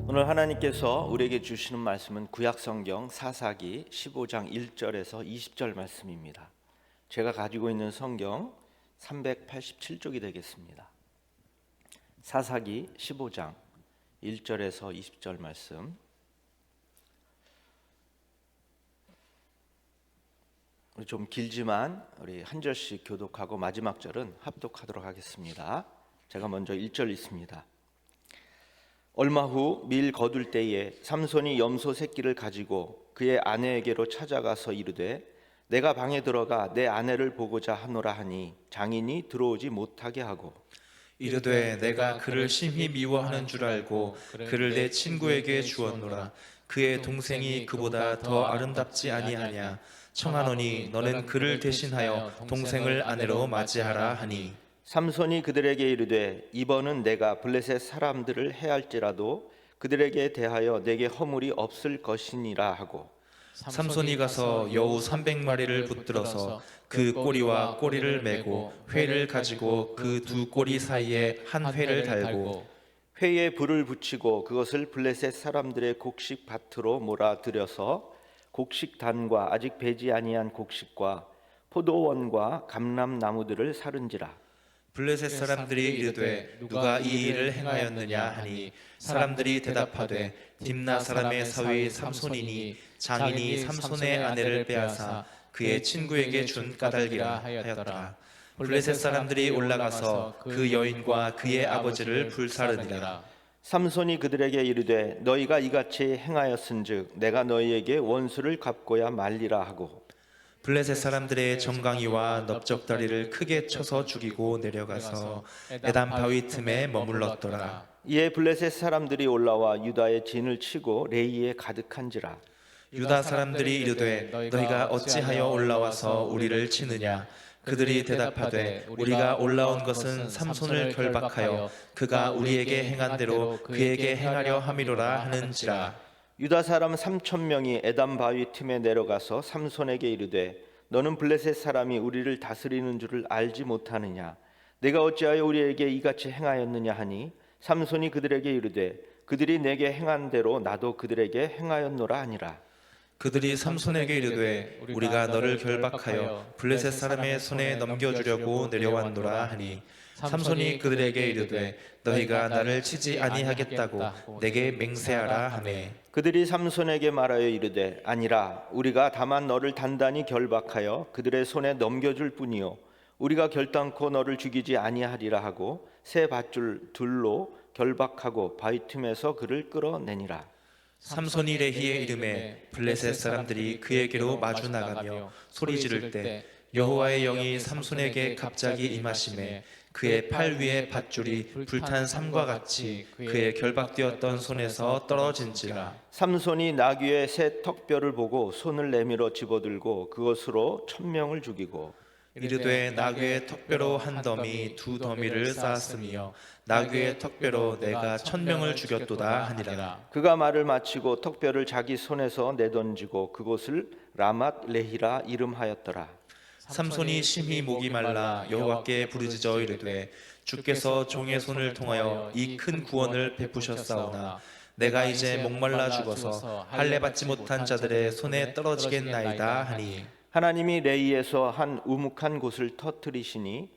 오늘 하나님께서 우리에게 주시는 말씀은 구약성경 사사기 15장 1절에서 20절 말씀입니다. 제가 가지고 있는 성경 387쪽이 되겠습니다. 사사기 15장 1절에서 20절 말씀. 좀 길지만 우리 한 절씩 교독하고 마지막 절은 합독하도록 하겠습니다. 제가 먼저 1절 읽습니다. 얼마 후 밀 거둘 때에 삼손이 염소 새끼를 가지고 그의 아내에게로 찾아가서 이르되 내가 방에 들어가 내 아내를 보고자 하노라 하니 장인이 들어오지 못하게 하고 이르되 내가 그를 심히 미워하는 줄 알고 그를 내 친구에게 주었노라. 그의 동생이 그보다 더 아름답지 아니하냐. 청하노니 너는 그를 대신하여 동생을 아내로 맞이하라 하니 삼손이 그들에게 이르되 이번은 내가 블레셋 사람들을 해할지라도 그들에게 대하여 내게 허물이 없을 것이니라 하고 삼손이 가서 여우 300마리를 붙들어서 그 꼬리와 꼬리를 메고 회를 가지고 그 두 꼬리 사이에 한 회를 달고 회에 불을 붙이고 그것을 블레셋 사람들의 곡식 밭으로 몰아들여서 곡식단과 아직 배지 아니한 곡식과 포도원과 감람나무들을 사른지라. 블레셋 사람들이 이르되 누가 이 일을 행하였느냐 하니 사람들이 대답하되 딥나 사람의 사위 삼손이니 장인이 삼손의 아내를 빼앗아 그의 친구에게 준 까닭이라 하였더라. 블레셋 사람들이 올라가서 그 여인과 그의 아버지를 불사르니라. 삼손이 그들에게 이르되 너희가 이같이 행하였은즉 내가 너희에게 원수를 갚고야 말리라 하고 블레셋 사람들의 정강이와 넓적다리를 크게 쳐서 죽이고 내려가서 에단 바위 틈에 머물렀더라. 이에 블레셋 사람들이 올라와 유다의 진을 치고 레이에 가득한지라. 유다 사람들이 이르되 너희가 어찌하여 올라와서 우리를 치느냐. 그들이 대답하되 우리가 올라온 것은 삼손을 결박하여 그가 우리에게 행한 대로 그에게 행하려 함이로라 하는지라. 유다 사람 3,000명이 에단 바위 틈에 내려가서 삼손에게 이르되 너는 블레셋 사람이 우리를 다스리는 줄을 알지 못하느냐. 내가 어찌하여 우리에게 이같이 행하였느냐 하니 삼손이 그들에게 이르되 그들이 내게 행한 대로 나도 그들에게 행하였노라 하니라. 그들이 삼손에게 이르되 우리가 너를 결박하여 블레셋 사람의 손에 넘겨주려고 내려왔노라 하니 삼손이 그들에게 이르되 너희가 나를 치지 아니하겠다고 내게 맹세하라 하매 그들이 삼손에게 말하여 이르되 아니라 우리가 다만 너를 단단히 결박하여 그들의 손에 넘겨줄 뿐이요 우리가 결단코 너를 죽이지 아니하리라 하고 새 밧줄 둘로 결박하고 바위 틈에서 그를 끌어내니라. 삼손이 레히에 이름에 블레셋 사람들이 그에게로 마주 나가며 소리 지를 때 여호와의 영이 삼손에게 갑자기 임하심에 그의 팔 위에 밧줄이 불탄 삼과 같이 그의 결박되었던 손에서 떨어진지라. 삼손이 나귀의 새 턱뼈를 보고 손을 내밀어 집어들고 그것으로 1,000명을 죽이고 이르되 나귀의 턱뼈로 한 더미 두 더미를 쌓았으며 나귀의 턱뼈로 내가 1,000명을 죽였도다 하니라. 그가 말을 마치고 턱뼈를 자기 손에서 내던지고 그곳을 라맛 레히라 이름하였더라. 삼손이 심히 목이 말라 여호와께 부르짖어 이르되 주께서 종의 손을 통하여 이 큰 구원을 베푸셨사오나 내가 이제 목말라 죽어서 할례 받지 못한 자들의 손에 떨어지겠나이다 하니 하나님이 레이에서 한 우묵한 곳을 터뜨리시니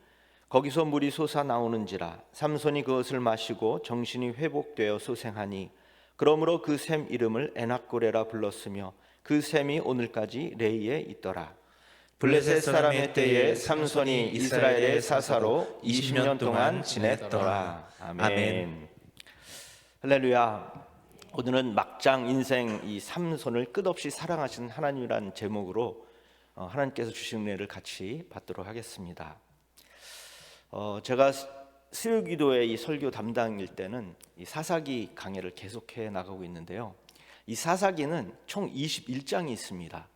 거기서 물이 솟아 나오는지라. 삼손이 그것을 마시고 정신이 회복되어 소생하니 그러므로 그 샘 이름을 에낙고레라 불렀으며 그 샘이 오늘까지 레이에 있더라. 블레셋 사람의 때에 삼손이 이스라엘의 사사로 20년 동안 지냈더라. 아멘. 할렐루야. 오늘은 막장 인생 이 삼손을 끝없이 사랑하신 하나님이라는 제목으로 하나님께서 주신 은혜를 같이 받도록 하겠습니다. 제가 수요기도의 이 설교 담당일 때는 이 사사기 강해를 계속해 나가고 있는데요. 이 사사기는 총 21장이 있습니다.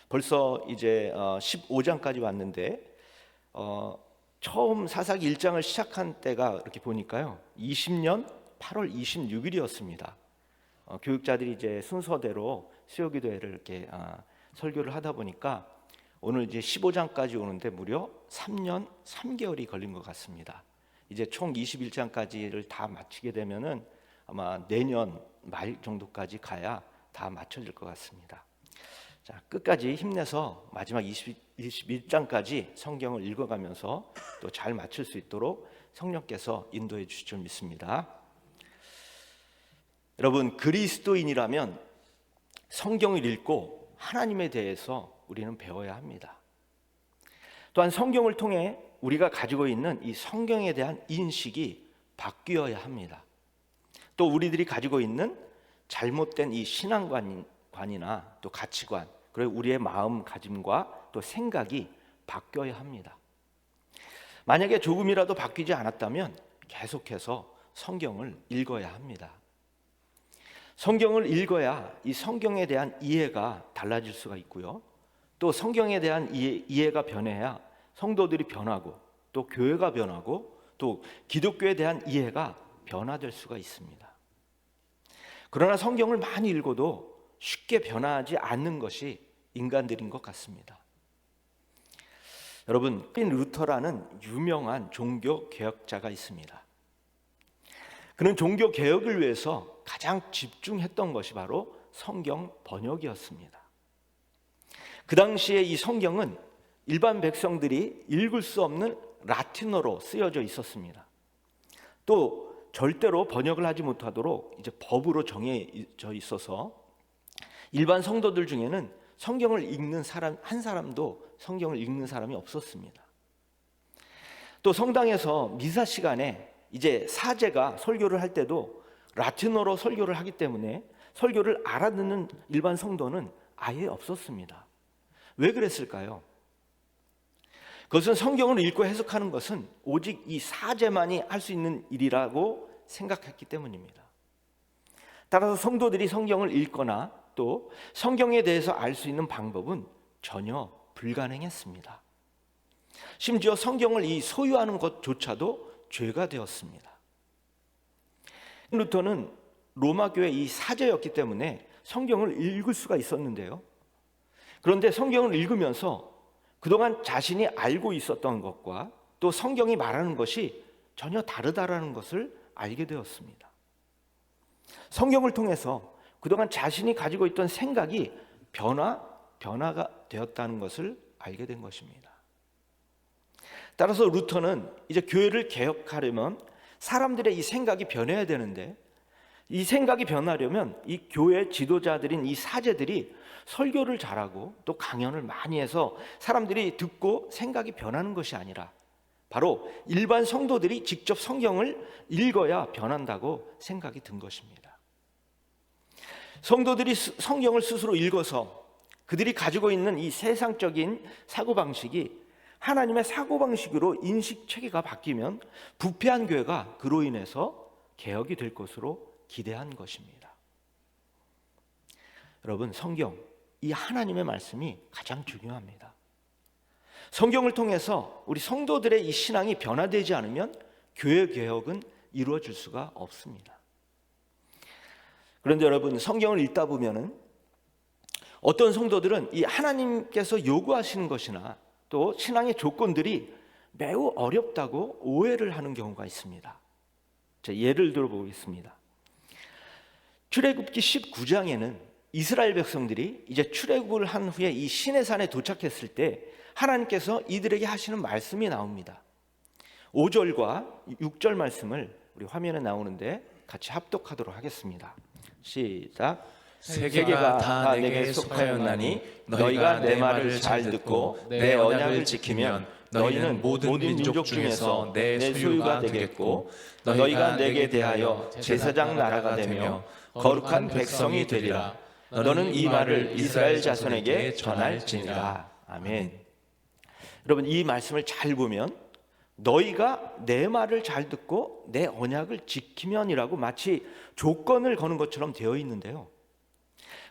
벌써 이제 15장까지 왔는데 처음 사사기 1장을 시작한 때가 이렇게 보니까요 20년 8월 26일이었습니다. 교육자들이 이제 순서대로 수요기도회를 이렇게 설교를 하다 보니까 오늘 이제 15장까지 오는데 무려 3년 3개월이 걸린 것 같습니다. 이제 총 21장까지를 다 마치게 되면은 아마 내년 말 정도까지 가야 다 맞춰질 것 같습니다. 자, 끝까지 힘내서 마지막 21장까지 성경을 읽어가면서 또 잘 맞출 수 있도록 성령께서 인도해 주실 줄 믿습니다. 여러분, 그리스도인이라면 성경을 읽고 하나님에 대해서 우리는 배워야 합니다. 또한 성경을 통해 우리가 가지고 있는 이 성경에 대한 인식이 바뀌어야 합니다. 또 우리들이 가지고 있는 잘못된 이 신앙관이나 또 가치관, 그리고 우리의 마음가짐과 또 생각이 바뀌어야 합니다. 만약에 조금이라도 바뀌지 않았다면 계속해서 성경을 읽어야 합니다. 성경을 읽어야 이 성경에 대한 이해가 달라질 수가 있고요. 또 성경에 대한 이해가 변해야 성도들이 변하고 또 교회가 변하고 또 기독교에 대한 이해가 변화될 수가 있습니다. 그러나 성경을 많이 읽어도 쉽게 변화하지 않는 것이 인간들인 것 같습니다. 여러분, 마르틴 루터라는 유명한 종교 개혁자가 있습니다. 그는 종교 개혁을 위해서 가장 집중했던 것이 바로 성경 번역이었습니다. 그 당시에 이 성경은 일반 백성들이 읽을 수 없는 라틴어로 쓰여져 있었습니다. 또 절대로 번역을 하지 못하도록 이제 법으로 정해져 있어서 일반 성도들 중에는 성경을 읽는 사람 한 사람도 성경을 읽는 사람이 없었습니다. 또 성당에서 미사 시간에 이제 사제가 설교를 할 때도 라틴어로 설교를 하기 때문에 설교를 알아듣는 일반 성도는 아예 없었습니다. 왜 그랬을까요? 그것은 성경을 읽고 해석하는 것은 오직 이 사제만이 할 수 있는 일이라고 생각했기 때문입니다. 따라서 성도들이 성경을 읽거나 또 성경에 대해서 알 수 있는 방법은 전혀 불가능했습니다. 심지어 성경을 소유하는 것조차도 죄가 되었습니다. 루터는 로마 교회 이 사제였기 때문에 성경을 읽을 수가 있었는데요. 그런데 성경을 읽으면서 그동안 자신이 알고 있었던 것과 또 성경이 말하는 것이 전혀 다르다라는 것을 알게 되었습니다. 성경을 통해서 그동안 자신이 가지고 있던 생각이 변화가 되었다는 것을 알게 된 것입니다. 따라서 루터는 이제 교회를 개혁하려면 사람들의 이 생각이 변해야 되는데, 이 생각이 변하려면 이 교회 지도자들인 이 사제들이 설교를 잘하고 또 강연을 많이 해서 사람들이 듣고 생각이 변하는 것이 아니라 바로 일반 성도들이 직접 성경을 읽어야 변한다고 생각이 든 것입니다. 성도들이 성경을 스스로 읽어서 그들이 가지고 있는 이 세상적인 사고방식이 하나님의 사고방식으로 인식 체계가 바뀌면 부패한 교회가 그로 인해서 개혁이 될 것으로 기대한 것입니다. 여러분, 성경, 이 하나님의 말씀이 가장 중요합니다. 성경을 통해서 우리 성도들의 이 신앙이 변화되지 않으면 교회 개혁은 이루어질 수가 없습니다. 그런데 여러분, 성경을 읽다 보면은 어떤 성도들은 이 하나님께서 요구하시는 것이나 또 신앙의 조건들이 매우 어렵다고 오해를 하는 경우가 있습니다. 자, 예를 들어 보겠습니다. 출애굽기 19장에는 이스라엘 백성들이 이제 출애굽을 한 후에 이 시내산에 도착했을 때 하나님께서 이들에게 하시는 말씀이 나옵니다. 5절과 6절 말씀을 우리 화면에 나오는데 같이 합독하도록 하겠습니다. 시작. 세계가 다 내게 속하였나니 너희가 내 말을 잘 듣고 내 언약을 지키면 너희는 모든 민족 중에서 내 소유가 되겠고 너희가 내게 대하여 제사장 나라가 되며 거룩한 백성이 되리라. 너는 이 말을 이스라엘 자손에게 전할지니라. 아멘. 여러분, 이 말씀을 잘 보면 너희가 내 말을 잘 듣고 내 언약을 지키면이라고 마치 조건을 거는 것처럼 되어 있는데요.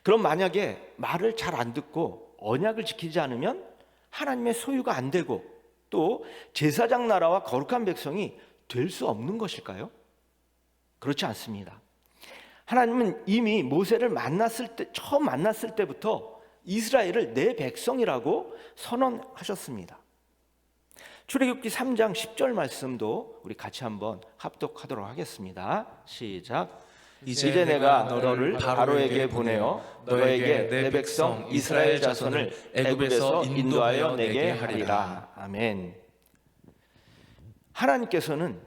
그럼 만약에 말을 잘 안 듣고 언약을 지키지 않으면 하나님의 소유가 안 되고 또 제사장 나라와 거룩한 백성이 될 수 없는 것일까요? 그렇지 않습니다. 하나님은 이미 모세를 처음 만났을 때부터 이스라엘을 내 백성이라고 선언하셨습니다. 출애굽기 3장 10절 말씀도 우리 같이 한번 합독하도록 하겠습니다. 시작. 이제 내가 너를 바로에게 보내어 너에게 내 백성 이스라엘 자손을 애굽에서 인도하여 내게 하리라. 아멘. 하나님께서는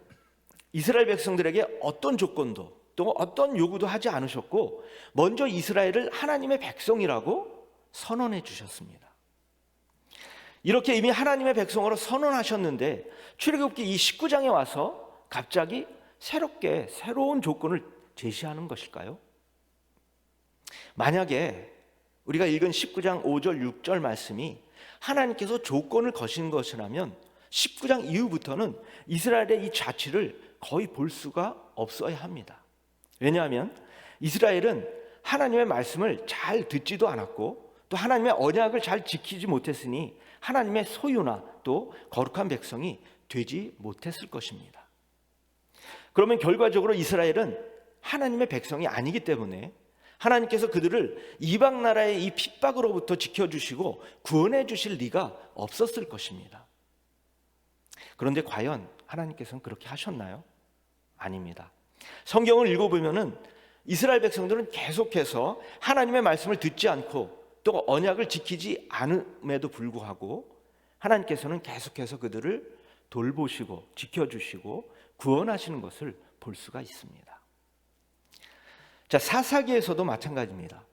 이스라엘 백성들에게 어떤 조건도 또 어떤 요구도 하지 않으셨고 먼저 이스라엘을 하나님의 백성이라고 선언해 주셨습니다. 이렇게 이미 하나님의 백성으로 선언하셨는데 출애굽기 이 19장에 와서 갑자기 새롭게 새로운 조건을 제시하는 것일까요? 만약에 우리가 읽은 19장 5절 6절 말씀이 하나님께서 조건을 거신 것이라면 19장 이후부터는 이스라엘의 이 자취를 거의 볼 수가 없어야 합니다. 왜냐하면 이스라엘은 하나님의 말씀을 잘 듣지도 않았고 또 하나님의 언약을 잘 지키지 못했으니 하나님의 소유나 또 거룩한 백성이 되지 못했을 것입니다. 그러면 결과적으로 이스라엘은 하나님의 백성이 아니기 때문에 하나님께서 그들을 이방 나라의 이 핍박으로부터 지켜주시고 구원해 주실 리가 없었을 것입니다. 그런데 과연 하나님께서는 그렇게 하셨나요? 아닙니다. 성경을 읽어보면은 이스라엘 백성들은 계속해서 하나님의 말씀을 듣지 않고 또 언약을 지키지 않음에도 불구하고 하나님께서는 계속해서 그들을 돌보시고 지켜주시고 구원하시는 것을 볼 수가 있습니다. 자, 사사기에서도 마찬가지입니다.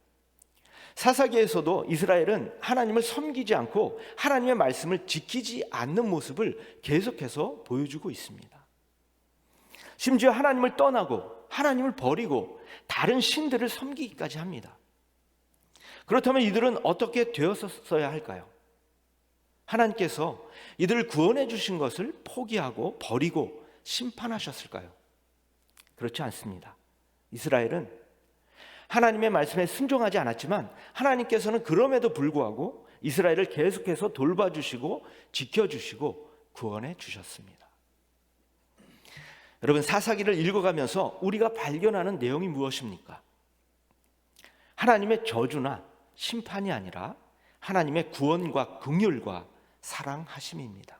사사기에서도 이스라엘은 하나님을 섬기지 않고 하나님의 말씀을 지키지 않는 모습을 계속해서 보여주고 있습니다. 심지어 하나님을 떠나고 하나님을 버리고 다른 신들을 섬기기까지 합니다. 그렇다면 이들은 어떻게 되었어야 할까요? 하나님께서 이들을 구원해 주신 것을 포기하고 버리고 심판하셨을까요? 그렇지 않습니다. 이스라엘은 하나님의 말씀에 순종하지 않았지만 하나님께서는 그럼에도 불구하고 이스라엘을 계속해서 돌봐주시고 지켜주시고 구원해 주셨습니다. 여러분, 사사기를 읽어가면서 우리가 발견하는 내용이 무엇입니까? 하나님의 저주나 심판이 아니라 하나님의 구원과 긍휼과 사랑하심입니다.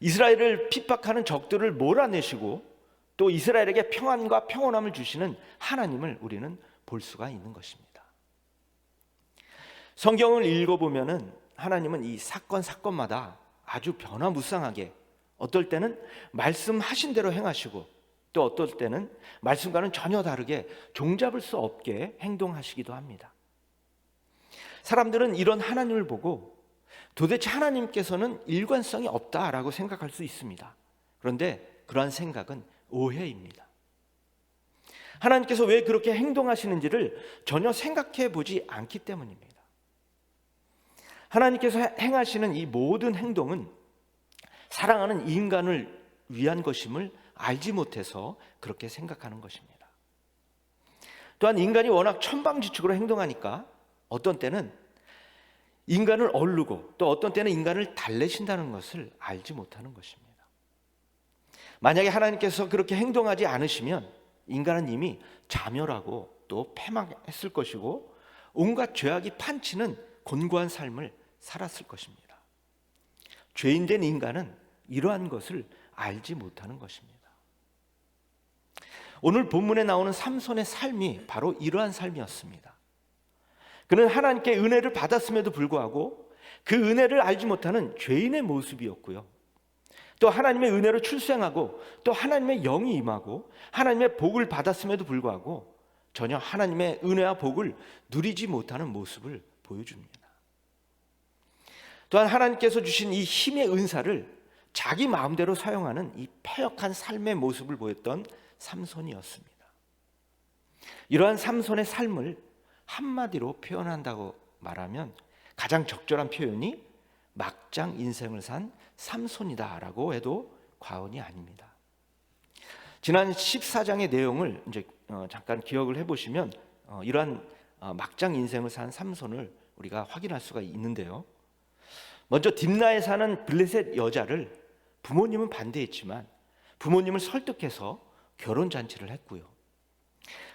이스라엘을 핍박하는 적들을 몰아내시고 또 이스라엘에게 평안과 평온함을 주시는 하나님을 우리는 볼 수가 있는 것입니다. 성경을 읽어보면은 하나님은 이 사건마다 아주 변화무쌍하게 어떨 때는 말씀하신 대로 행하시고 또 어떨 때는 말씀과는 전혀 다르게 종잡을 수 없게 행동하시기도 합니다. 사람들은 이런 하나님을 보고 도대체 하나님께서는 일관성이 없다라고 생각할 수 있습니다. 그런데 그러한 생각은 오해입니다. 하나님께서 왜 그렇게 행동하시는지를 전혀 생각해 보지 않기 때문입니다. 하나님께서 행하시는 이 모든 행동은 사랑하는 인간을 위한 것임을 알지 못해서 그렇게 생각하는 것입니다. 또한 인간이 워낙 천방지축으로 행동하니까 어떤 때는 인간을 얼르고 또 어떤 때는 인간을 달래신다는 것을 알지 못하는 것입니다. 만약에 하나님께서 그렇게 행동하지 않으시면 인간은 이미 자멸하고 또 패망했을 것이고 온갖 죄악이 판치는 곤고한 삶을 살았을 것입니다. 죄인된 인간은 이러한 것을 알지 못하는 것입니다. 오늘 본문에 나오는 삼손의 삶이 바로 이러한 삶이었습니다. 그는 하나님께 은혜를 받았음에도 불구하고 그 은혜를 알지 못하는 죄인의 모습이었고요. 또 하나님의 은혜로 출생하고 또 하나님의 영이 임하고 하나님의 복을 받았음에도 불구하고 전혀 하나님의 은혜와 복을 누리지 못하는 모습을 보여줍니다. 또한 하나님께서 주신 이 힘의 은사를 자기 마음대로 사용하는 이 패역한 삶의 모습을 보였던 삼손이었습니다. 이러한 삼손의 삶을 한마디로 표현한다고 말하면 가장 적절한 표현이 막장 인생을 산 삼손이다라고 해도 과언이 아닙니다. 지난 14장의 내용을 이제 잠깐 기억을 해보시면 이러한 막장 인생을 산 삼손을 우리가 확인할 수가 있는데요. 먼저 딥나에 사는 블레셋 여자를 부모님은 반대했지만 부모님을 설득해서 결혼잔치를 했고요.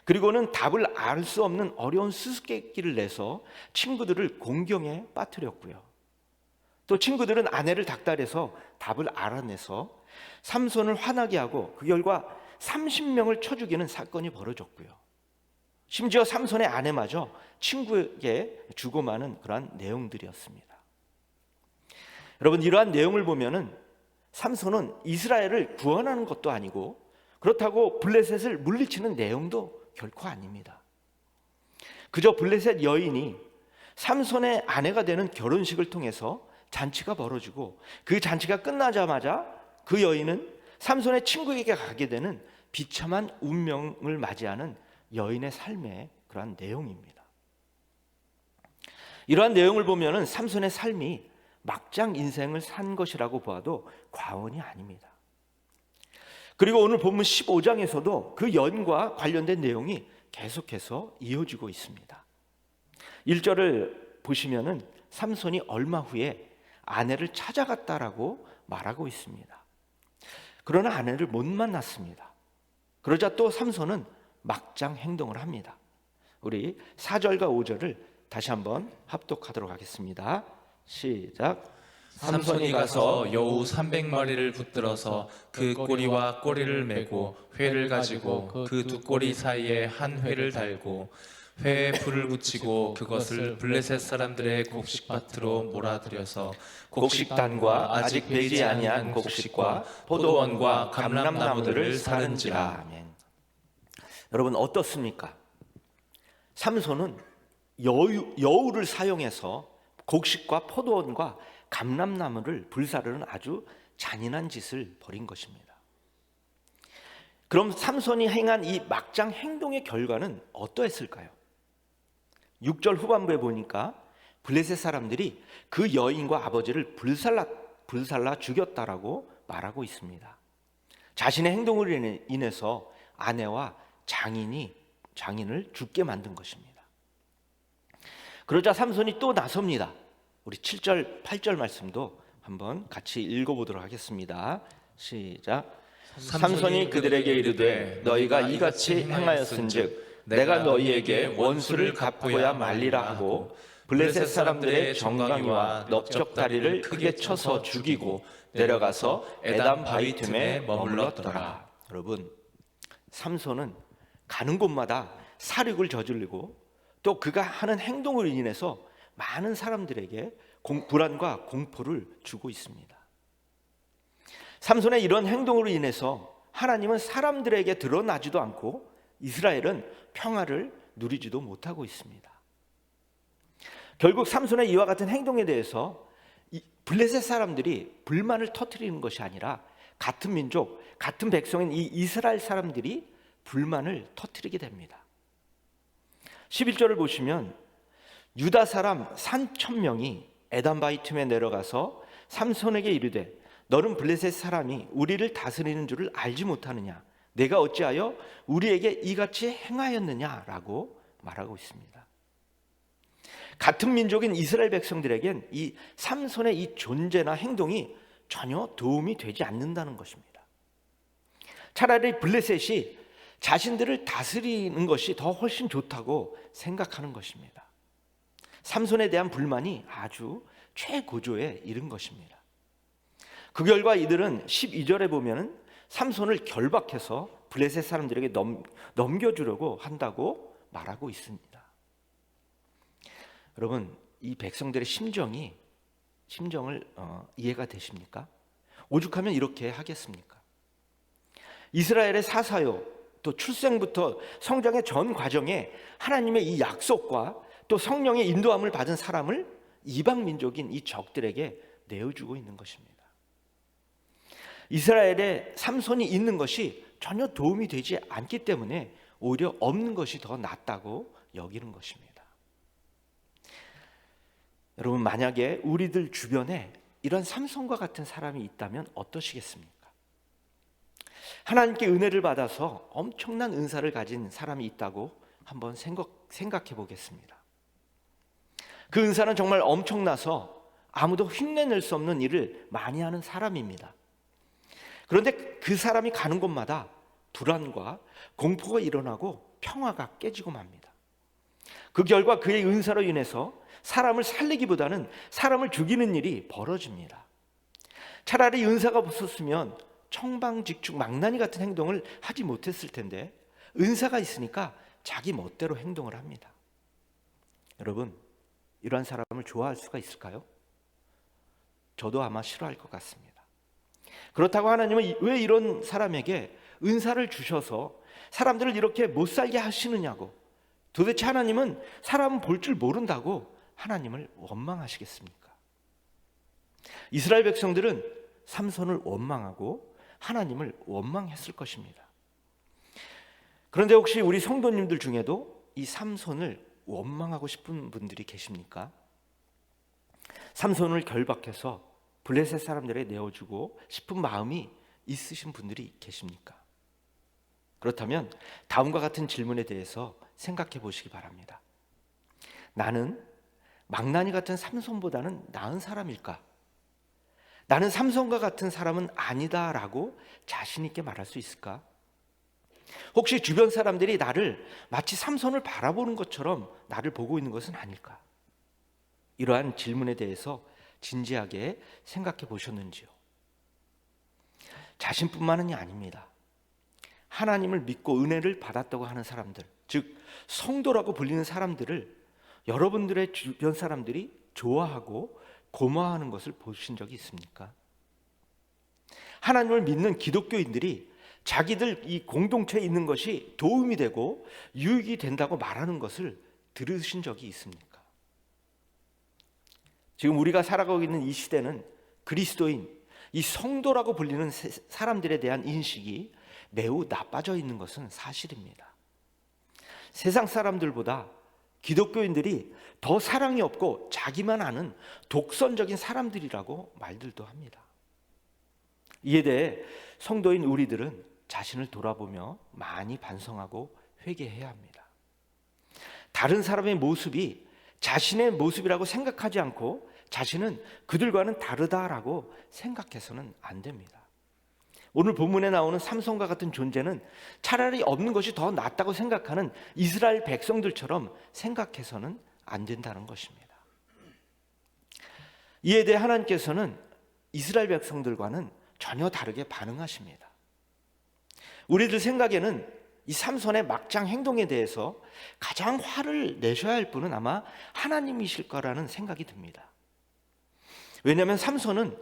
그리고는 답을 알 수 없는 어려운 수수께끼를 내서 친구들을 공경에 빠뜨렸고요. 또 친구들은 아내를 닥달해서 답을 알아내서 삼손을 화나게 하고 그 결과 30명을 쳐 죽이는 사건이 벌어졌고요. 심지어 삼손의 아내마저 친구에게 주고 마는 그러한 내용들이었습니다. 여러분, 이러한 내용을 보면은 삼손은 이스라엘을 구원하는 것도 아니고 그렇다고 블레셋을 물리치는 내용도 결코 아닙니다. 그저 블레셋 여인이 삼손의 아내가 되는 결혼식을 통해서 잔치가 벌어지고 그 잔치가 끝나자마자 그 여인은 삼손의 친구에게 가게 되는 비참한 운명을 맞이하는 여인의 삶의 그러한 내용입니다. 이러한 내용을 보면은 삼손의 삶이 막장 인생을 산 것이라고 보아도 과언이 아닙니다. 그리고 오늘 본문 15장에서도 그 여인과 관련된 내용이 계속해서 이어지고 있습니다. 1절을 보시면은 삼손이 얼마 후에 아내를 찾아갔다라고 말하고 있습니다. 그러나 아내를 못 만났습니다. 그러자 또 삼손은 막장 행동을 합니다. 우리 4절과 5절을 다시 한번 합독하도록 하겠습니다. 시작. 삼손이 가서 여우 300마리를 붙들어서 그 꼬리와 꼬리를 메고 회를 가지고 그 두 꼬리 사이에 한 회를 달고 회에 불을 붙이고 그것을 블레셋 사람들의 곡식밭으로 몰아들여서 곡식단과 아직 배지 아니한 곡식과 포도원과 감람나무들을 사른지라. 아멘. 여러분, 어떻습니까? 삼손은 여우를 사용해서 곡식과 포도원과 감람나무를 불사르는 아주 잔인한 짓을 벌인 것입니다. 그럼 삼손이 행한 이 막장 행동의 결과는 어떠했을까요? 6절 후반부에 보니까 블레셋 사람들이 그 여인과 아버지를 불살라 죽였다라고 말하고 있습니다. 자신의 행동으로 인해서 아내와 장인을 죽게 만든 것입니다. 그러자 삼손이 또 나섭니다. 우리 7절, 8절 말씀도 한번 같이 읽어보도록 하겠습니다. 시작. 삼손이 그들에게 이르되 너희가 이같이 행하였은즉 내가 너희에게 원수를 갚고야 말리라 하고 블레셋 사람들의 정강이와 넓적다리를 크게 쳐서 죽이고 내려가서 에담 바위 틈에 머물렀더라. 여러분, 삼손은 가는 곳마다 살육을 저지르고 또 그가 하는 행동으로 인해서 많은 사람들에게 불안과 공포를 주고 있습니다. 삼손의 이런 행동으로 인해서 하나님은 사람들에게 드러나지도 않고 이스라엘은 평화를 누리지도 못하고 있습니다. 결국 삼손의 이와 같은 행동에 대해서 블레셋 사람들이 불만을 터뜨리는 것이 아니라 같은 민족, 같은 백성인 이 이스라엘 사람들이 불만을 터뜨리게 됩니다. 11절을 보시면 유다 사람 3,000명이 에담 바위 틈에 내려가서 삼손에게 이르되 너는 블레셋 사람이 우리를 다스리는 줄을 알지 못하느냐? 내가 어찌하여 우리에게 이같이 행하였느냐라고 말하고 있습니다. 같은 민족인 이스라엘 백성들에겐 이 삼손의 이 존재나 행동이 전혀 도움이 되지 않는다는 것입니다. 차라리 블레셋이 자신들을 다스리는 것이 더 훨씬 좋다고 생각하는 것입니다. 삼손에 대한 불만이 아주 최고조에 이른 것입니다. 그 결과 이들은 12절에 보면은 삼손을 결박해서 블레셋 사람들에게 넘겨주려고 한다고 말하고 있습니다. 여러분, 이 백성들의 심정을 이해가 되십니까? 오죽하면 이렇게 하겠습니까? 이스라엘의 사사요, 또 출생부터 성장의 전 과정에 하나님의 이 약속과 또 성령의 인도함을 받은 사람을 이방 민족인 이 적들에게 내어주고 있는 것입니다. 이스라엘에 삼손이 있는 것이 전혀 도움이 되지 않기 때문에 오히려 없는 것이 더 낫다고 여기는 것입니다. 여러분, 만약에 우리들 주변에 이런 삼손과 같은 사람이 있다면 어떠시겠습니까? 하나님께 은혜를 받아서 엄청난 은사를 가진 사람이 있다고 한번 생각해 보겠습니다. 그 은사는 정말 엄청나서 아무도 흉내낼 수 없는 일을 많이 하는 사람입니다. 그런데 그 사람이 가는 곳마다 불안과 공포가 일어나고 평화가 깨지고 맙니다. 그 결과 그의 은사로 인해서 사람을 살리기보다는 사람을 죽이는 일이 벌어집니다. 차라리 은사가 없었으면 청방직축 망나니 같은 행동을 하지 못했을 텐데 은사가 있으니까 자기 멋대로 행동을 합니다. 여러분, 이러한 사람을 좋아할 수가 있을까요? 저도 아마 싫어할 것 같습니다. 그렇다고 하나님은 왜 이런 사람에게 은사를 주셔서 사람들을 이렇게 못 살게 하시느냐고, 도대체 하나님은 사람은 볼 줄 모른다고 하나님을 원망하시겠습니까? 이스라엘 백성들은 삼손을 원망하고 하나님을 원망했을 것입니다. 그런데 혹시 우리 성도님들 중에도 이 삼손을 원망하고 싶은 분들이 계십니까? 삼손을 결박해서 블레셋 사람들에 내어주고 싶은 마음이 있으신 분들이 계십니까? 그렇다면 다음과 같은 질문에 대해서 생각해 보시기 바랍니다. 나는 망나니 같은 삼손보다는 나은 사람일까? 나는 삼손과 같은 사람은 아니다라고 자신 있게 말할 수 있을까? 혹시 주변 사람들이 나를 마치 삼손을 바라보는 것처럼 나를 보고 있는 것은 아닐까? 이러한 질문에 대해서 진지하게 생각해 보셨는지요? 자신뿐만이 아닙니다. 하나님을 믿고 은혜를 받았다고 하는 사람들, 즉 성도라고 불리는 사람들을 여러분들의 주변 사람들이 좋아하고 고마워하는 것을 보신 적이 있습니까? 하나님을 믿는 기독교인들이 자기들 이 공동체에 있는 것이 도움이 되고 유익이 된다고 말하는 것을 들으신 적이 있습니까? 지금 우리가 살아가고 있는 이 시대는 그리스도인, 이 성도라고 불리는 사람들에 대한 인식이 매우 나빠져 있는 것은 사실입니다. 세상 사람들보다 기독교인들이 더 사랑이 없고 자기만 아는 독선적인 사람들이라고 말들도 합니다. 이에 대해 성도인 우리들은 자신을 돌아보며 많이 반성하고 회개해야 합니다. 다른 사람의 모습이 자신의 모습이라고 생각하지 않고 자신은 그들과는 다르다라고 생각해서는 안 됩니다. 오늘 본문에 나오는 삼손과 같은 존재는 차라리 없는 것이 더 낫다고 생각하는 이스라엘 백성들처럼 생각해서는 안 된다는 것입니다. 이에 대해 하나님께서는 이스라엘 백성들과는 전혀 다르게 반응하십니다. 우리들 생각에는 이 삼손의 막장 행동에 대해서 가장 화를 내셔야 할 분은 아마 하나님이실 거라는 생각이 듭니다. 왜냐하면 삼손은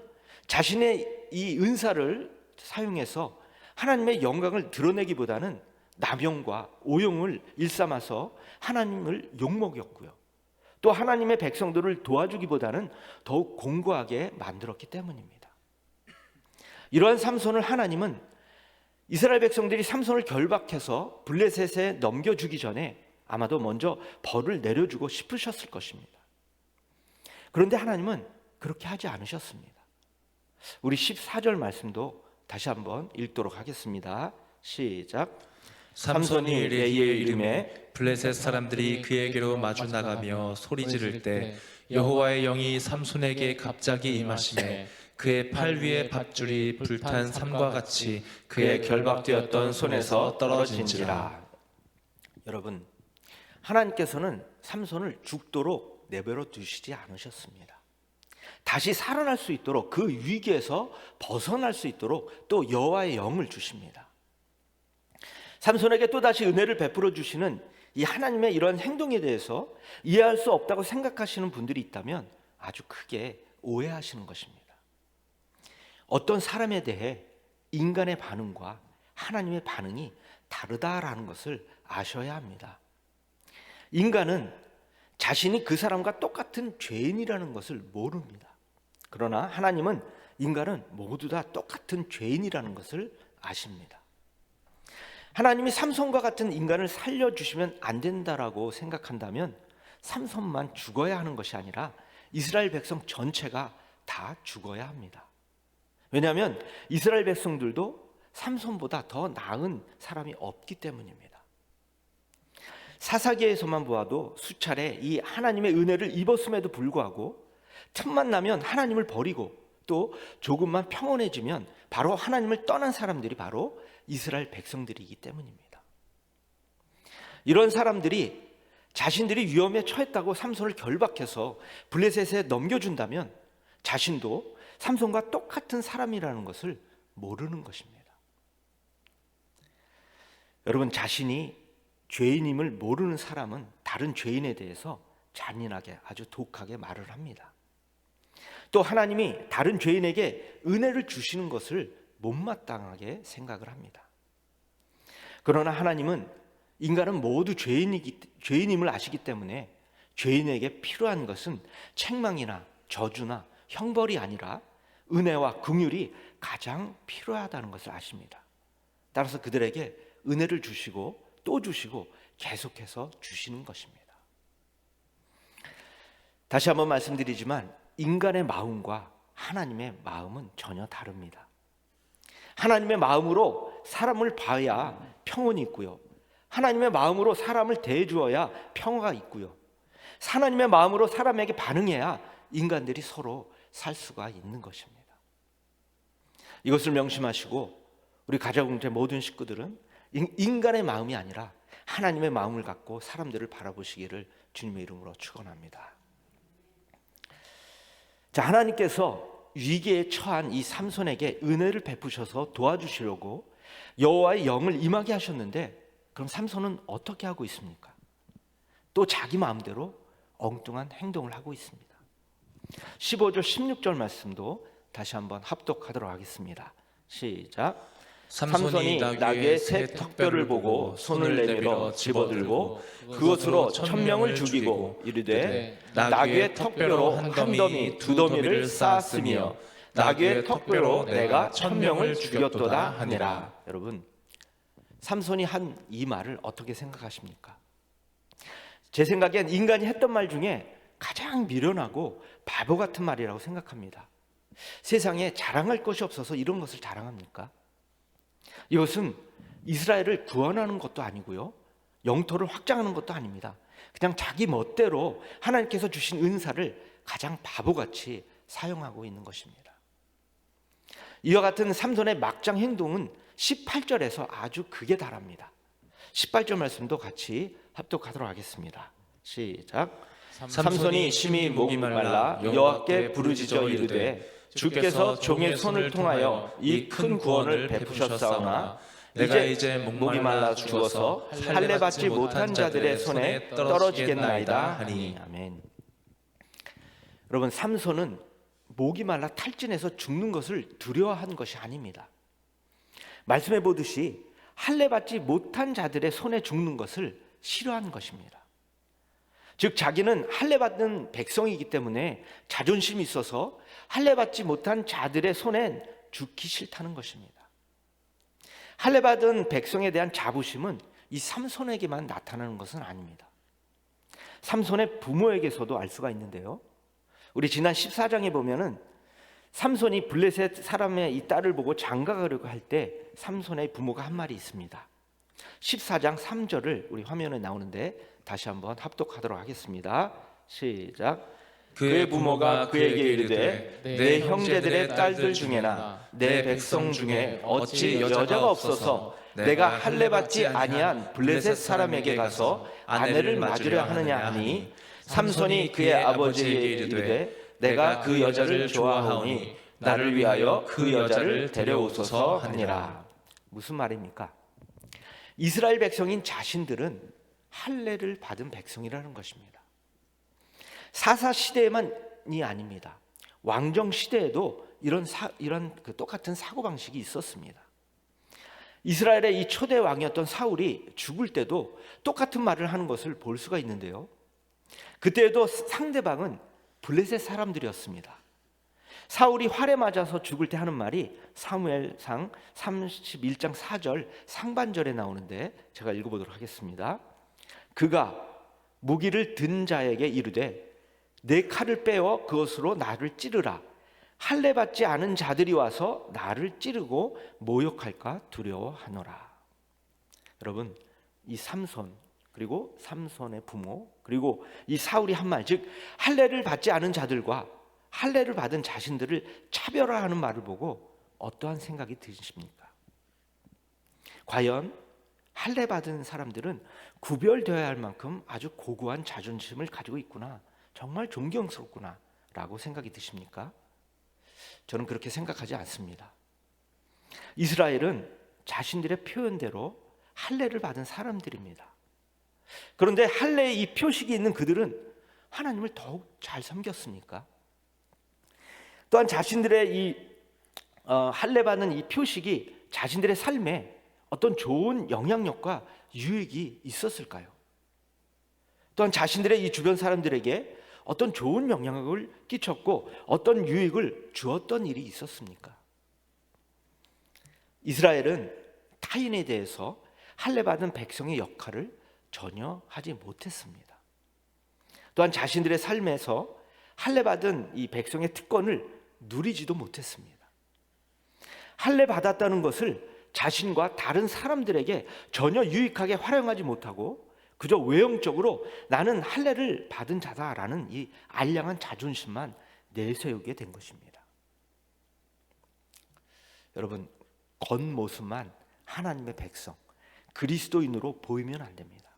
자신의 이 은사를 사용해서 하나님의 영광을 드러내기보다는 남용과 오용을 일삼아서 하나님을 욕먹였고요. 또 하나님의 백성들을 도와주기보다는 더욱 공고하게 만들었기 때문입니다. 이러한 삼손을 하나님은 이스라엘 백성들이 삼손을 결박해서 블레셋에 넘겨주기 전에 아마도 먼저 벌을 내려주고 싶으셨을 것입니다. 그런데 하나님은 그렇게 하지 않으셨습니다. 우리 14절 말씀도 다시 한번 읽도록 하겠습니다. 시작. 삼손이 레이의 이름에 블레셋 사람들이 그에게로 마주 나가며 소리 지를 때 여호와의 영이 삼손에게 갑자기 임하시매 그의 팔 위에 밧줄이 불탄 삼과 같이 그의 결박되었던 손에서 떨어진지라. 여러분, 하나님께서는 삼손을 죽도록 내버려 두시지 않으셨습니다. 다시 살아날 수 있도록 그 위기에서 벗어날 수 있도록 또 여호와의 영을 주십니다. 삼손에게 또다시 은혜를 베풀어 주시는 이 하나님의 이런 행동에 대해서 이해할 수 없다고 생각하시는 분들이 있다면 아주 크게 오해하시는 것입니다. 어떤 사람에 대해 인간의 반응과 하나님의 반응이 다르다라는 것을 아셔야 합니다. 인간은 자신이 그 사람과 똑같은 죄인이라는 것을 모릅니다. 그러나 하나님은 인간은 모두 다 똑같은 죄인이라는 것을 아십니다. 하나님이 삼손과 같은 인간을 살려주시면 안 된다라고 생각한다면 삼손만 죽어야 하는 것이 아니라 이스라엘 백성 전체가 다 죽어야 합니다. 왜냐하면 이스라엘 백성들도 삼손보다 더 나은 사람이 없기 때문입니다. 사사기에서만 보아도 수차례 이 하나님의 은혜를 입었음에도 불구하고 틈만 나면 하나님을 버리고 또 조금만 평온해지면 바로 하나님을 떠난 사람들이 바로 이스라엘 백성들이기 때문입니다. 이런 사람들이 자신들이 위험에 처했다고 삼손을 결박해서 블레셋에 넘겨준다면 자신도 삼손과 똑같은 사람이라는 것을 모르는 것입니다. 여러분, 자신이 죄인임을 모르는 사람은 다른 죄인에 대해서 잔인하게, 아주 독하게 말을 합니다. 또 하나님이 다른 죄인에게 은혜를 주시는 것을 못마땅하게 생각을 합니다. 그러나 하나님은 인간은 모두 죄인임을 아시기 때문에 죄인에게 필요한 것은 책망이나 저주나 형벌이 아니라 은혜와 긍휼이 가장 필요하다는 것을 아십니다. 따라서 그들에게 은혜를 주시고 또 주시고 계속해서 주시는 것입니다. 다시 한번 말씀드리지만 인간의 마음과 하나님의 마음은 전혀 다릅니다. 하나님의 마음으로 사람을 봐야 평온이 있고요, 하나님의 마음으로 사람을 대해주어야 평화가 있고요, 하나님의 마음으로 사람에게 반응해야 인간들이 서로 살 수가 있는 것입니다. 이것을 명심하시고 우리 가자공동체 모든 식구들은 인간의 마음이 아니라 하나님의 마음을 갖고 사람들을 바라보시기를 주님의 이름으로 축원합니다. 자, 하나님께서 위기에 처한 이 삼손에게 은혜를 베푸셔서 도와주시려고 여호와의 영을 임하게 하셨는데, 그럼 삼손은 어떻게 하고 있습니까? 또 자기 마음대로 엉뚱한 행동을 하고 있습니다. 15절 16절 말씀도 다시 한번 합독하도록 하겠습니다. 시작. 삼손이 나귀의 새 턱뼈를 보고 손을 내밀어 집어들고 그것으로 1,000명을 죽이고 이르되 나귀의 턱뼈로 한 더미 두 더미를 쌓았으며 나귀의 턱뼈로 내가 1,000명을 죽였도다 하니라. 여러분, 삼손이 한 이 말을 어떻게 생각하십니까? 제 생각엔 인간이 했던 말 중에 가장 미련하고 바보 같은 말이라고 생각합니다. 세상에 자랑할 것이 없어서 이런 것을 자랑합니까? 이것은 이스라엘을 구원하는 것도 아니고요, 영토를 확장하는 것도 아닙니다. 그냥 자기 멋대로 하나님께서 주신 은사를 가장 바보같이 사용하고 있는 것입니다. 이와 같은 삼손의 막장 행동은 18절에서 아주 극에 달합니다. 18절 말씀도 같이 합독하도록 하겠습니다. 시작. 삼손이 심히 목이 말라 여호와께 부르짖어 이르되 주께서 종의 손을 통하여 이 큰 구원을 베푸셨사오나 내가 이제 목이 말라 죽어서 할례 받지 못한 자들의 손에 떨어지겠나이다 하니. 아멘. 여러분, 삼손은 목이 말라 탈진해서 죽는 것을 두려워한 것이 아닙니다. 말씀해 보듯이 할례 받지 못한 자들의 손에 죽는 것을 싫어한 것입니다. 즉, 자기는 할례 받는 백성이기 때문에 자존심이 있어서 할례 받지 못한 자들의 손엔 죽기 싫다는 것입니다. 할례 받은 백성에 대한 자부심은 이 삼손에게만 나타나는 것은 아닙니다. 삼손의 부모에게서도 알 수가 있는데요, 우리 지난 14장에 보면은 삼손이 블레셋 사람의 이 딸을 보고 장가가려고 할 때 삼손의 부모가 한 말이 있습니다. 14장 3절을 우리 화면에 나오는데 다시 한번 합독하도록 하겠습니다. 시작. 그의 부모가 그에게 이르되 내 형제들의 딸들 중에나 내 백성 중에 어찌 여자가 없어서 내가 할례 받지 아니한 블레셋 사람에게 가서 아내를 맞으려 하느냐 하니, 삼손이 그의 아버지에게 이르되 내가 그 여자를 좋아하오니 나를 위하여 그 여자를 데려오소서 하니라. 무슨 말입니까? 이스라엘 백성인 자신들은 할례를 받은 백성이라는 것입니다. 사사 시대만이 아닙니다. 왕정 시대에도 이런 똑같은 사고방식이 있었습니다. 이스라엘의 이 초대 왕이었던 사울이 죽을 때도 똑같은 말을 하는 것을 볼 수가 있는데요, 그때에도 상대방은 블레셋 사람들이었습니다. 사울이 활에 맞아서 죽을 때 하는 말이 사무엘상 31장 4절 상반절에 나오는데 제가 읽어보도록 하겠습니다. 그가 무기를 든 자에게 이르되 내 칼을 빼어 그것으로 나를 찌르라. 할례 받지 않은 자들이 와서 나를 찌르고 모욕할까 두려워하노라. 여러분, 이 삼손, 그리고 삼손의 부모, 그리고 이 사울이 한 말, 즉 할례를 받지 않은 자들과 할례를 받은 자신들을 차별화하는 말을 보고 어떠한 생각이 드십니까? 과연 할례 받은 사람들은 구별되어야 할 만큼 아주 고고한 자존심을 가지고 있구나, 정말 존경스럽구나 라고 생각이 드십니까? 저는 그렇게 생각하지 않습니다. 이스라엘은 자신들의 표현대로 할례를 받은 사람들입니다. 그런데 할례의 이 표식이 있는 그들은 하나님을 더욱 잘 섬겼습니까? 또한 자신들의 이 할례 받는 이 표식이 자신들의 삶에 어떤 좋은 영향력과 유익이 있었을까요? 또한 자신들의 이 주변 사람들에게 어떤 좋은 영향력을 끼쳤고 어떤 유익을 주었던 일이 있었습니까? 이스라엘은 타인에 대해서 할례 받은 백성의 역할을 전혀 하지 못했습니다. 또한 자신들의 삶에서 할례 받은 이 백성의 특권을 누리지도 못했습니다. 할례 받았다는 것을 자신과 다른 사람들에게 전혀 유익하게 활용하지 못하고 그저 외형적으로 나는 할례를 받은 자다라는 이 알량한 자존심만 내세우게 된 것입니다. 여러분, 겉모습만 하나님의 백성, 그리스도인으로 보이면 안 됩니다.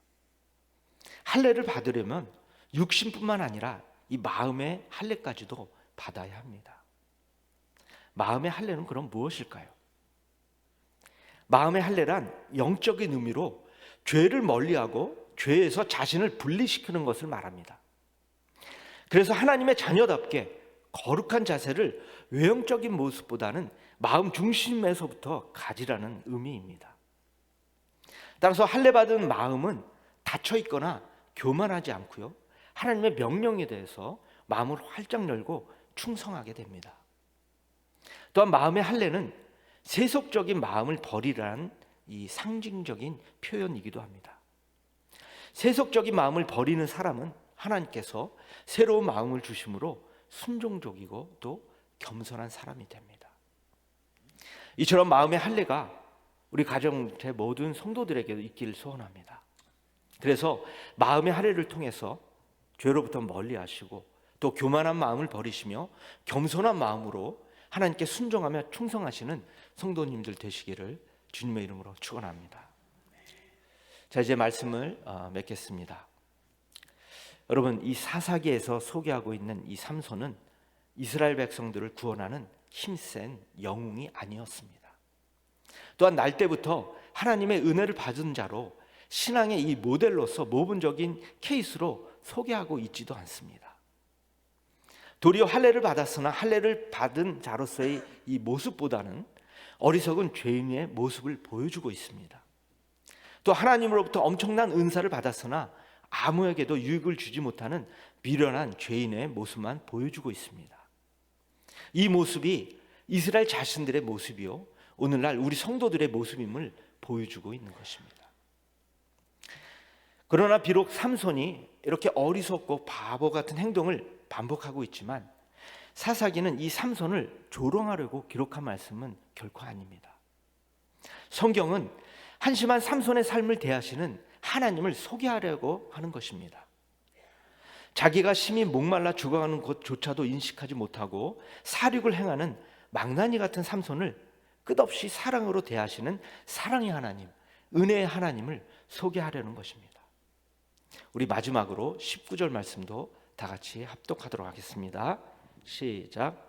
할례를 받으려면 육신뿐만 아니라 이 마음의 할례까지도 받아야 합니다. 마음의 할례는 그럼 무엇일까요? 마음의 할례란 영적인 의미로 죄를 멀리하고 죄에서 자신을 분리시키는 것을 말합니다. 그래서 하나님의 자녀답게 거룩한 자세를 외형적인 모습보다는 마음 중심에서부터 가지라는 의미입니다. 따라서 할례 받은 마음은 닫혀 있거나 교만하지 않고요, 하나님의 명령에 대해서 마음을 활짝 열고 충성하게 됩니다. 또한 마음의 할례는 세속적인 마음을 버리라는 이 상징적인 표현이기도 합니다. 세속적인 마음을 버리는 사람은 하나님께서 새로운 마음을 주심으로 순종적이고 또 겸손한 사람이 됩니다. 이처럼 마음의 할례가 우리 가정체 모든 성도들에게도 있기를 소원합니다. 그래서 마음의 할례를 통해서 죄로부터 멀리하시고 또 교만한 마음을 버리시며 겸손한 마음으로 하나님께 순종하며 충성하시는 성도님들 되시기를 주님의 이름으로 축원합니다. 자, 이제 말씀을 맺겠습니다. 여러분, 이 사사기에서 소개하고 있는 이 삼손은 이스라엘 백성들을 구원하는 힘센 영웅이 아니었습니다. 또한 날 때부터 하나님의 은혜를 받은 자로 신앙의 이 모델로서 모범적인 케이스로 소개하고 있지도 않습니다. 도리어 할례를 받았으나 할례를 받은 자로서의 이 모습보다는 어리석은 죄인의 모습을 보여주고 있습니다. 또 하나님으로부터 엄청난 은사를 받았으나 아무에게도 유익을 주지 못하는 미련한 죄인의 모습만 보여주고 있습니다. 이 모습이 이스라엘 자신들의 모습이요, 오늘날 우리 성도들의 모습임을 보여주고 있는 것입니다. 그러나 비록 삼손이 이렇게 어리석고 바보 같은 행동을 반복하고 있지만 사사기는 이 삼손을 조롱하려고 기록한 말씀은 결코 아닙니다. 성경은 한심한 삼손의 삶을 대하시는 하나님을 소개하려고 하는 것입니다. 자기가 심히 목말라 죽어가는 것조차도 인식하지 못하고 사륙을 행하는 망나니 같은 삼손을 끝없이 사랑으로 대하시는 사랑의 하나님, 은혜의 하나님을 소개하려는 것입니다. 우리 마지막으로 19절 말씀도 다 같이 합독하도록 하겠습니다. 시작.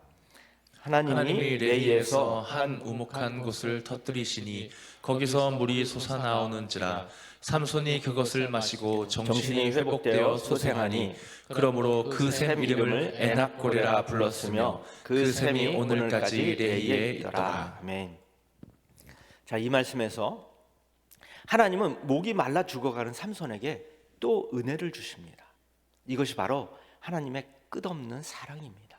하나님이 레이에서 한 우묵한 곳을 터뜨리시니 거기서 물이 솟아나오는지라 삼손이 그것을 마시고 정신이 회복되어 소생하니 그러므로 그 샘 이름을 에낙고레라 불렀으며 그 샘이 오늘까지 레이에 있더라. 아멘. 자, 이 말씀에서 하나님은 목이 말라 죽어가는 삼손에게 또 은혜를 주십니다. 이것이 바로 하나님의 끝없는 사랑입니다.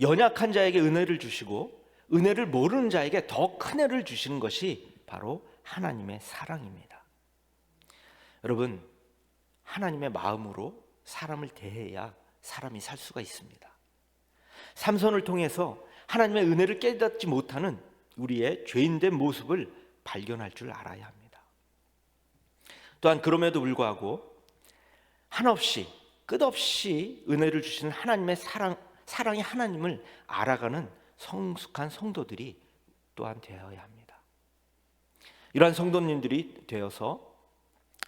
연약한 자에게 은혜를 주시고 은혜를 모르는 자에게 더 큰 은혜를 주시는 것이 바로 하나님의 사랑입니다. 여러분, 하나님의 마음으로 사람을 대해야 사람이 살 수가 있습니다. 삼손을 통해서 하나님의 은혜를 깨닫지 못하는 우리의 죄인된 모습을 발견할 줄 알아야 합니다. 또한 그럼에도 불구하고 한없이 끝없이 은혜를 주시는 하나님의 사랑의 하나님을 알아가는 성숙한 성도들이 또한 되어야 합니다. 이러한 성도님들이 되어서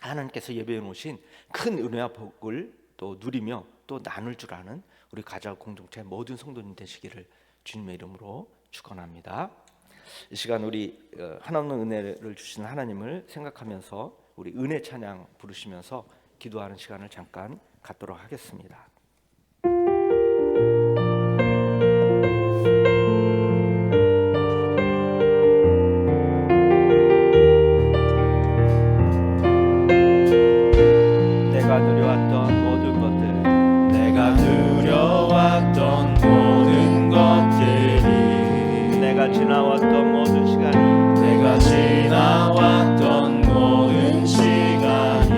하나님께서 예배해 놓으신 큰 은혜와 복을 또 누리며 또 나눌 줄 아는 우리 가정 공동체 모든 성도님 되시기를 주님의 이름으로 축원합니다. 이 시간 우리 한없는 은혜를 주신 하나님을 생각하면서 우리 은혜 찬양 부르시면서 기도하는 시간을 잠깐 갖도록 하겠습니다. 내가 누려왔던 모든 것들, 내가 누려왔던 모든 것들이, 내가 지나왔던 모든 시간이, 내가 지나왔던 모든 시간이,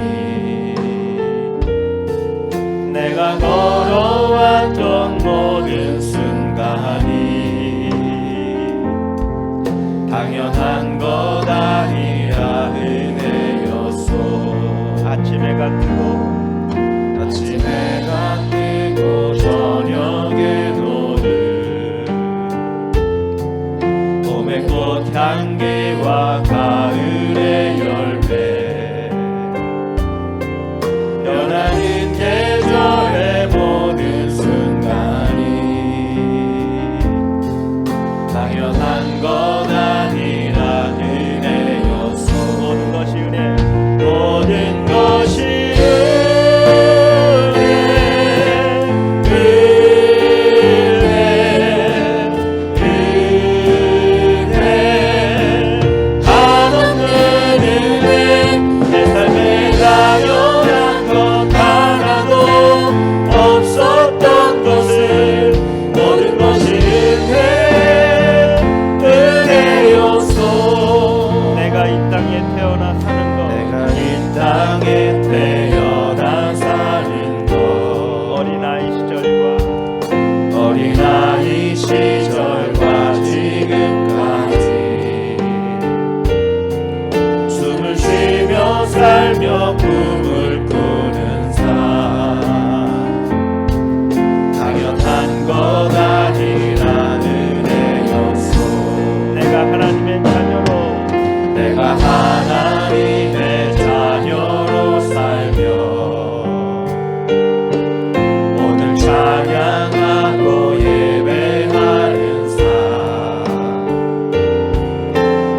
내가 걸어왔던 모든 순간이 당연한 것 아니라 은혜였소. 아침 해가 뜨고 아침 해가 뜨고 저녁에 노을, 봄의 꽃 향기와 가을의 열매, 변하는 계절의 모든 순간이 당연한 것 아니라 은혜였소. 모든 것이 은혜, 모든 것이 내가 이 땅에 태어나 사는 것, 내가 이 땅에 태어나 사는 것, 어린아이 시절과 어린아이 시절과 지금까지 숨을 쉬며 살며 꿈을 꾸는 삶, 당연한 것 아니라 은혜였소. 내가 하나님의 자녀로, 내가 하나님의 자녀로 살며 오늘 찬양하고 예배하는 삶,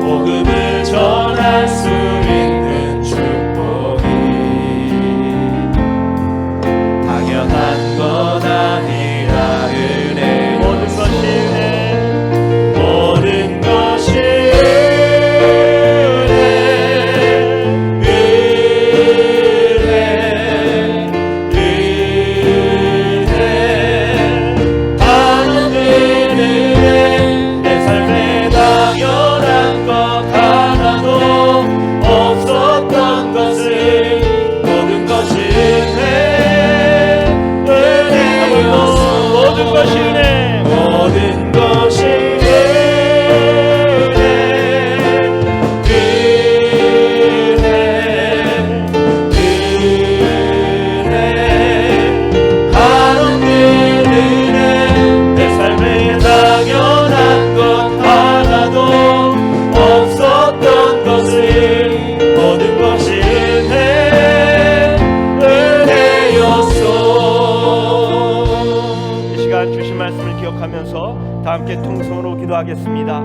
복음을 전할 수 있는 축복이 당연한 것 아니라 은혜. 모든 것이 은혜, 모든 것이 다 함께 통성으로 기도하겠습니다.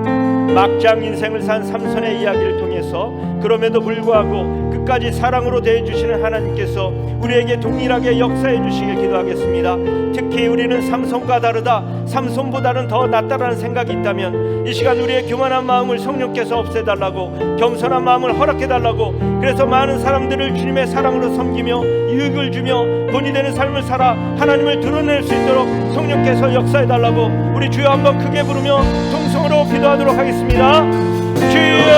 막장 인생을 산 삼손의 이야기를 통해서 그럼에도 불구하고 끝까지 사랑으로 대해주시는 하나님께서 우리에게 동일하게 역사해 주시길 기도하겠습니다. 특히 우리는 삼손과 다르다, 삼손보다는 더 낫다라는 생각이 있다면 이 시간 우리의 교만한 마음을 성령께서 없애달라고, 겸손한 마음을 허락해달라고, 그래서 많은 사람들을 주님의 사랑으로 섬기며 이익을 주며 돈이 되는 삶을 살아 하나님을 드러낼 수 있도록 성령께서 역사해달라고 우리 주여 한번 크게 부르며 통성으로 기도하도록 하겠습니다. 주여,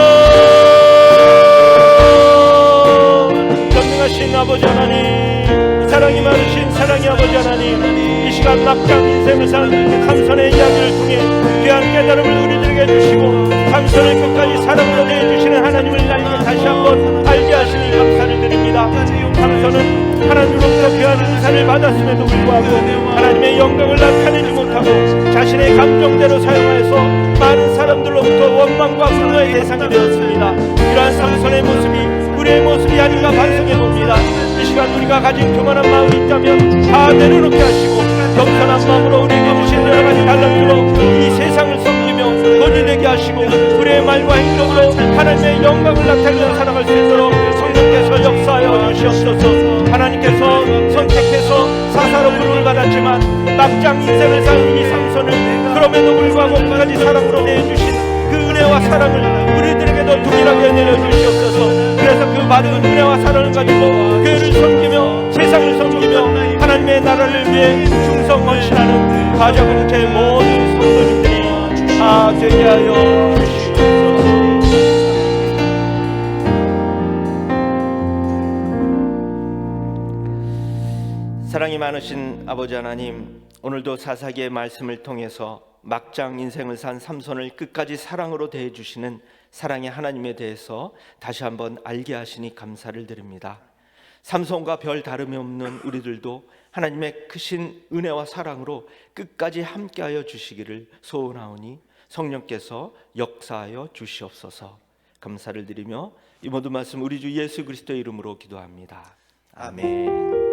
전능하신 아버지 하나님, 사랑이 많으신 사랑의 아버지 하나님, 이 시간 막장 인생을 사는 삼손의 이야기를 통해 귀한 깨달음을 우리들에게 주시고 삼손을 끝까지 사랑으로 대해주시는 하나님을 다시 한번 알게 하시니 감사를 드립니다. 삼손은 하나님으로부터 귀한 은사를 받았음에도 불구하고 하나님의 영광을 나타내지 못하고 자신의 감정대로 사용하여서 많은 사람들로부터 원망과 분노의 대상이 되었습니다. 이러한 삼손의 모습이 우리의 모습이 아닌가 반성해봅니다. 이 시간 우리가 가진 교만한 마음이 있다면 다 내려놓게 하시고 겸손한 마음으로 우리에게 주신 여러가지 달란트로 이 세상을 섬기며 돈이 되게 하시고 우리 말과 행동으로 하나님의 영광을 나타내며 살아갈 수 있도록 성령께서 역사하여 주시옵소서. 하나님께서 선택해서 사사로 부름을 받았지만 막장 인생을 사는 이 삼손을 그럼에도 불구하고 끝까지 사랑으로 내주신 그 은혜와 사랑을 우리들에게도 동일하게 내려주시옵소서. 그래서 그 받은 은혜와 사랑을 가지고 교회를 섬기며 세상을 섬기며 하나님의 나라를 위해 충성 헌신하는 가정의 모든 성도님들이 다 되게 하여 주시옵소서. 사랑이 많으신 아버지 하나님, 오늘도 사사기의 말씀을 통해서 막장 인생을 산 삼손을 끝까지 사랑으로 대해주시는 사랑의 하나님에 대해서 다시 한번 알게 하시니 감사를 드립니다. 삼손과 별 다름이 없는 우리들도 하나님의 크신 은혜와 사랑으로 끝까지 함께하여 주시기를 소원하오니 성령께서 역사하여 주시옵소서. 감사를 드리며 이 모든 말씀 우리 주 예수 그리스도의 이름으로 기도합니다. 아멘.